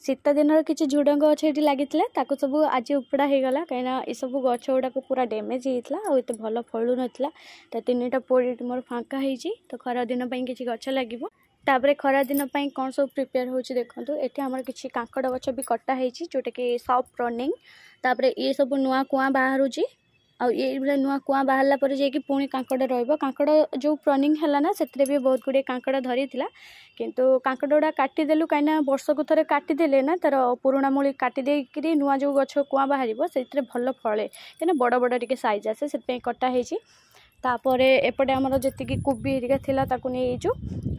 शीत दिन किसी झुडंग गछ ये लगी सब आज उपड़ा हो गला कहीं ये सब गछ गुड़ाक पूरा डैमेज होता और ये भल फलू नाला तो 3टा पोड़ी मोर फाँका होती तो खरा दिन किसी गछ लगे तापर खरा दिन कौन सब प्रिपेयर होची देखो ये आम किसी कांकड़ गछ भी कटाई जोटा कि सॉफ्ट रनिंग तापर ये सब नुआ कुआ बाहर ये नुआ कुआ बाहरला पर जाकि पुणी कांकड़ कांकड़ जो प्रनिंग है ना से भी बहुत गुड़े कांकड़ धरी किंतु कांकड़ गुड़ा काटिदेलु कहीं वर्षक थरे काटिदेले ना तार पुराणा मूली काटिदेकि नुआ जो गछ कुआ बाहर से भल फले कहीं बड़ बड़ टे सैज आसे से कटाई तापर एपटे आमर जी कोबी हेरिका थिला ताकू नहीं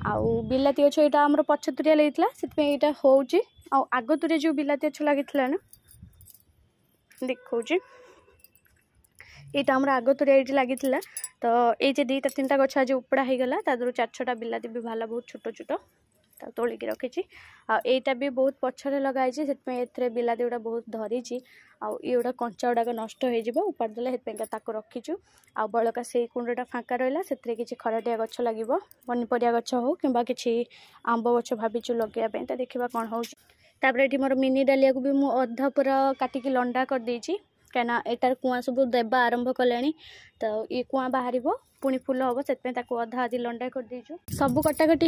आउ बिलाती गछ यहाँ आम पछतुरिया लगी से हूँ आगतुरे जो बिलाती गछ लगी ना देखा यहाँ आम आगतुरे ये लगी तो ये 2टा 3टा गछ आज उपड़ा हो गला तर 4-6टा बिलाती भी बाहर बहुत छोट छोट तोलिकी रखी आईटा भी बहुत पछरे लगाई से बिलाती गुड़ा बहुत धरी आउटा कंचा गुड़ाक नष्ट हो उपाड़देले रखीचु आ बड़का से कुंडटा फाँका रहा से किसी खराटिया गछ लगे पनीपरिया गछ हो कि किसी आंब गछ भाविचु लगे तो देखा कौन हो ये मोर मिनी डालिया को भी मुझे अध पूरा काटिकी लंडा कर देछि कहीं एटार कुआ सब देवा आरंभ कले तो ये कुआ बाहर पुणी फुल हम से अधा आदि लंडा कर देचु सब कटाकटी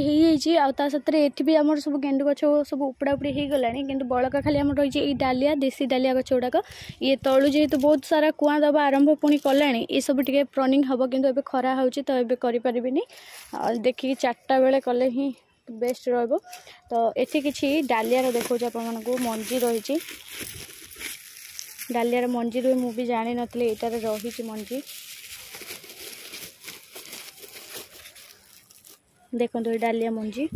हो सतरे ये भी आम सब गेंडु गछ सब उपड़ा उपड़ी हो गला कि बड़का खाली आम रही डालिया देसी डालिया गछ गुड़ाक ये तलु जेहेतु बहुत सारा कुआ दबा आरंभ पुणी कले ये सब टे प्रनिंग हम कि खरा हो तो ये करें देखिए 4टा बेले कले ही बेस्ट रही तो ये किसी डालियार देखा आपको मंजी रही डालियार मंजी रुए मु भी जानी नथली एटार रही मंजी देखो ये डालिया मंजी